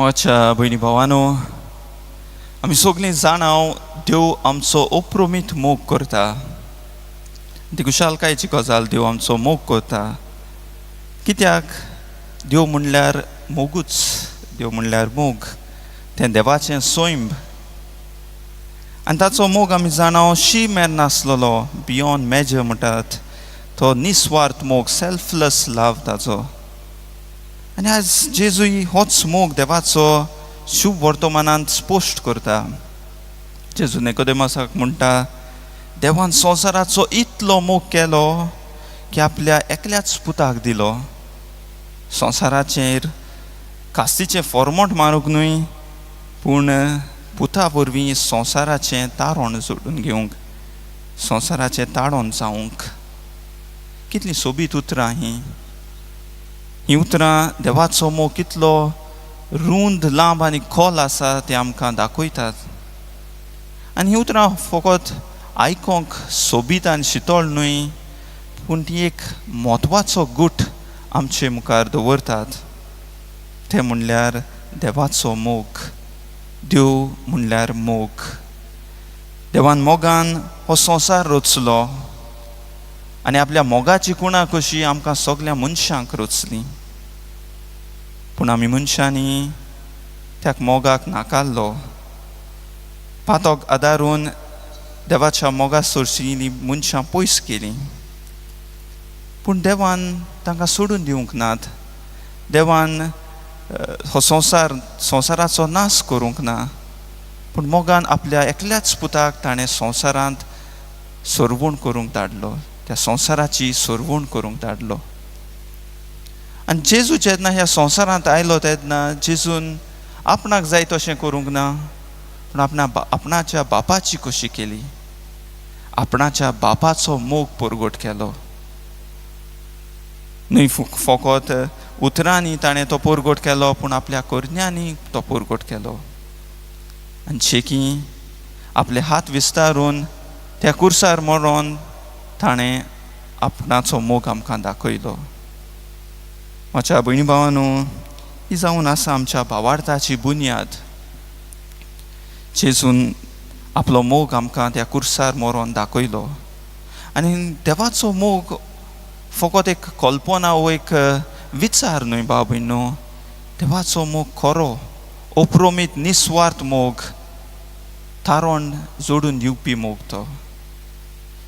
मोच्या भयणी भावांनो, आमी सगळीं जाणाव देव आमचो अप्रोमीत मोग करता. ती कुशालकायेची गजाल, देव आमचो मोग करता. कित्याक देव म्हणल्यार मोगूच. देव म्हणल्यार मोग, तें देवाचें सोयंब. आनी ताचो मोग आमी जाणाव शी मेर नासलेलो, बियॉन्ड मेजर म्हणटात तो निस्वार्थ मोग, सेल्फलेस लव ताचो. आनी आज जेजूय होच मोग देवाचो शुभ वर्तमानांत स्पश्ट करता. जेजू निकोदेमासाक म्हणटा, देवान संवसाराचो इतलो मोग केलो की आपल्या एकल्याच पुताक दिलो. संवसाराचेर कास्तीचें फॉर्मोट मारूंक न्हय, पूण पुता वरवीं संवसाराचें तारण जोडून घेवंक, संवसाराचें ताळोन जावंक. कितलीं सोबीत उतरां हीं उतरां देवाचो मोग कितलो रुंद, लांब आनी खोल आसा तें आमकां दाखयतात. आनी हीं उतरां फकत आयकोंक सोबीत आनी शितळ न्हय, पूण ती एक म्हत्वाचो गूट आमचे मुखार दवरतात. तें म्हणल्यार देवाचो मोग. देव म्हणल्यार मोग. देवान मोगान हो संवसार रचलो आनी आपल्या मोगाची कुणां कशी आमकां सगळ्या मनशांक रचली. पूण आमी मनशांनी त्या मोगाक नाकारलो. पातोक आदारून देवाच्या मोगा सरशीं मनशां पयस केलीं. पूण देवान तांकां सोडून दिवंक नात. देवान हो संवसाराचो नाश करूंक ना, पूण मोगान आपल्या एकल्याच पुताक ताणें संवसारांत सरवण करूंक धाडलो, त्या संवसाराची सरवण करूंक धाडलो. आनी जेजू जेन्ना ह्या संवसारांत आयलो तेन्ना जेजून आपणाक जाय तशें करूंक ना, पूण आपणाच्या बापाची कशी केली. आपणाच्या बापाचो मोग परगट केलो. न्हय फकत उतरांनी ताणें तो परगट केलो, पूण आपल्या करण्यांनी तो परगट केलो. आनी शेकी आपले हात विस्तारून त्या कुर्सार मरोन ताणें आपणाचो मोग आमकां दाखयलो. म्हज्या भयणी भावांनो, ही जावन आसा आमच्या भावार्थाची बुन्याद. जेजून आपलो मोग आमकां त्या कुर्सार मरोन दाखयलो. आनी देवाचो मोग फकत एक कल्पना वो एक विचार न्हय भाव भयणो. देवाचो मोग खरो, अप्रोमीत, निस्वार्थ मोग, तारण जोडून दिवपी मोग तो.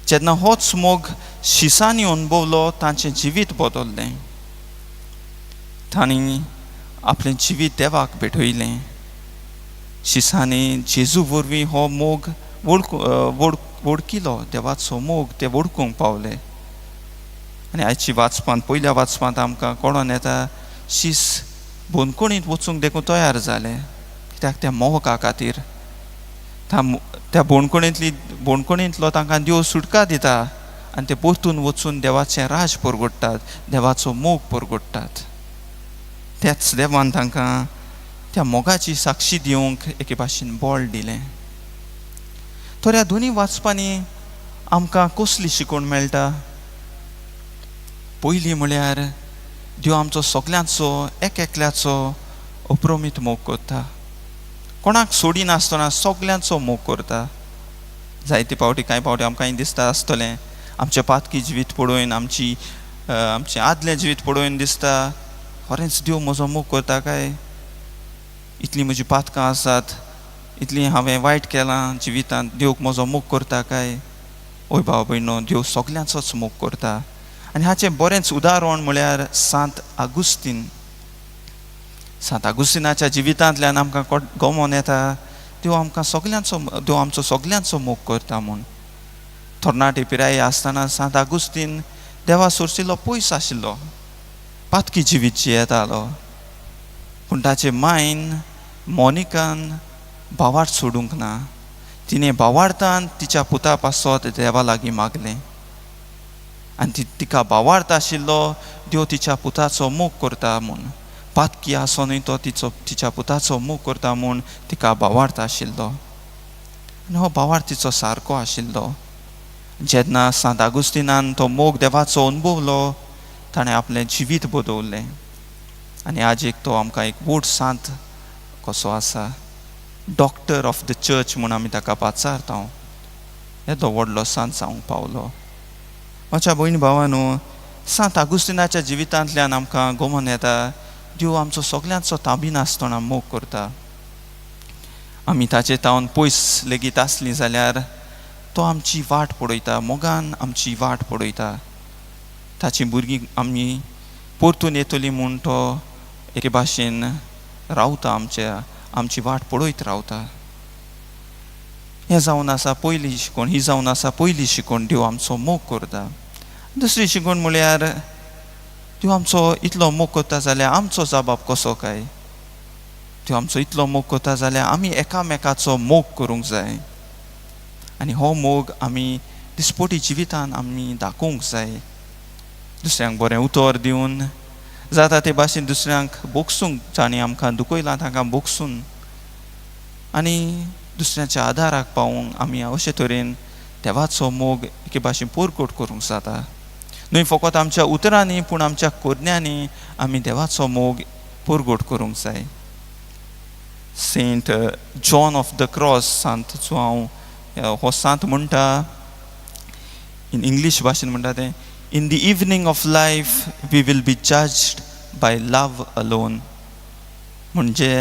जेन्ना होच मोग शिसांनी अनुभवलो, तांचें जिवीत बदल्लें. तांणी आपलें जिवीत देवाक भेटयलें. शिसांनी जेजू वरवीं हो मोग वळखिलो. देवाचो मोग ते वळखूंक पावले. आनी आयची वाचपांत, पयल्या वाचपांत आमकां कळोन येता, शीस बोनकुणींत वचूंक देखून तयार जालें. कित्याक त्या मोगा खातीर त्या बोणकुणींतलो तांकां देव सुटका दिता आनी ते परतून वचून देवाचें राज परगडटात, देवाचो मोग परगडटात. त्याच देवान तांकां त्या मोगाची साक्षी दिवंक एके भाशेन बळ दिलें. तर ह्या दोनी वाचपांनी आमकां कसली शिकवण मेळटा? पयली म्हळ्यार देव आमचो सगल्यांचो एकल्याचो अप्रोमीत मोग करता. कोणाक सोडिनासतना सगल्यांचो मोग करता. जायते पावटी कांय पावटी आमकां दिसता आसतलें, आमचें पातकी जिवीत पळोवन, आमचें आदलें जिवीत पळोवन दिसता, खरेंच देव म्हजो मोग करता काय? इतलीं म्हजीं पातकां आसात, इतलीं हांवें वायट केलां जिवितांत, देवक म्हजो मोग करता काय? ओय भाव भयणो, देव सगल्यांचोच मोग करता. आनी हाचें बरेंच उदाहरण म्हळ्यार सांत आगुस्तीन. सांत आगुस्तिनाच्या जिवितांतल्यान आमकां गमोन येता, देव आमचो सगल्यांचो मोग करता म्हूण. तरणाटे पिराये आसतना सांत आगुस्तीन देवा सोरशिल्लो पयस आशिल्लो, पातकी जिवीत जियेतालो. पूण ताचे मायन मोनिकान भावार्थ सोडूंक ना. तिणें भावार्थान तिच्या पुता पासत देवा लागीं मागलें. आनी तिका भावार्थ आशिल्लो देव तिच्या पुताचो मोग करता म्हूण. पातकी आसोनूय तो तिच्या पुताचो मोग करता म्हूण तिका भावार्थ आशिल्लो. आनी हो भावार्थ तिचो सारको आशिल्लो. जेन्ना सांत आगुस्तिनान तो मोग देवाचो अनुभवलो, ताणें आपलें जिवीत बदललें. आनी आज एक तो आमकां एक व्हड सांत कसो आसा. डॉक्टर ऑफ द चर्च म्हूण आमी ताका पाचारता. येदो व्हडलो सांत जावंक पावलो. म्हज्या भयणी भावांनो, सांत आगुस्तिनाच्या जिवितांतल्यान आमकां गमोन येता देव आमचो सगळ्यांचो ताबीन आसतना मोग करता. आमी ताचे तावन पयस लेगीत आसलीं जाल्यार तो आमची वाट पळयता, मोगान आमची वाट पळयता. ताची भुरगीं आमी परतून येतलीं म्हूण तो एके भाशेन रावता, आमची वाट पळयत रावता. हें जावन आसा पयली शिकवण, ही जावन आसा पयली शिकवण. देव आमचो मोग करता. दुसरी शिकवण म्हळ्यार देव आमचो इतलो मोग करता जाल्यार आमचो जबाब कसो काय. देव आमचो इतलो मोग करता जाल्यार आमी एकामेकाचो मोग करूंक जाय. आनी हो मोग आमी दिसपटी जिवितान आमी दाखोवंक जाय. दुसऱ्यांक बरें उतर दिवन जाता ते भाशेन दुसऱ्यांक बोगसूंक, जाणीं आमकां दुखयलां तांकां बोगसून आनी दुसऱ्याच्या आदाराक पावूंक आमी अशे तरेन देवाचो मोग एके भाशेन पोरकोट करूंक जाता. न्हय फकत आमच्या उतरांनी पूण आमच्या कोरण्यांनी आमी देवाचो मोग पोरगोट करूंक जाय. Saint John of the Cross सांत जो हांव हो सांत म्हणटा, इन इंग्लीश भाशेन म्हणटा तें, in the evening of life we will be judged by love alone. म्हणजे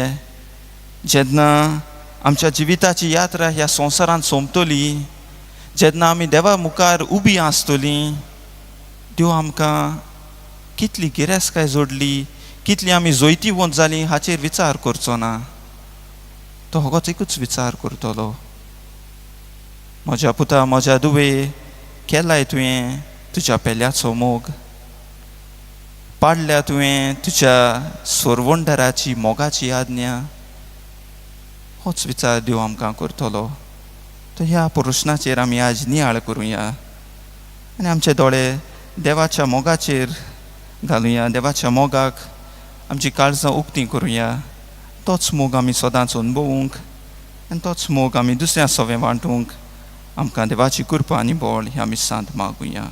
जेन्ना आमच्या जिविताची यात्रा ह्या संवसारांत सोंपतली, जेन्ना आमी देवा मुखार उबीं आसतलीं, देव आमकां कितली गिरेस्तकाय जोडली, कितली आमी जोयती वंत जालीं हाचेर विचार करचो ना. तो होच एकूच विचार करतलो, म्हज्या पुता, म्हज्या दुवे, केलाय तुवें तुज्या पेल्याचो मोग, पाडल्या तुवें तुज्या सोरवंडराची मोगाची आज्ञा. होच विचार देव आमकां करतलो. तो ह्या प्रश्नाचेर आमी आज नियाळ करुया आनी आमचे दोळे देवाच्या मोगाचेर घालुया, देवाच्या मोगाक आमची काळजां उक्तीं करुया. तोच मोग आमी सदांच अनुभवूंक आनी तोच मोग आमी दुसऱ्या सवें वांटूंक आमकां देवाची कृपा आनी बळ हें आमी सांत मागुया.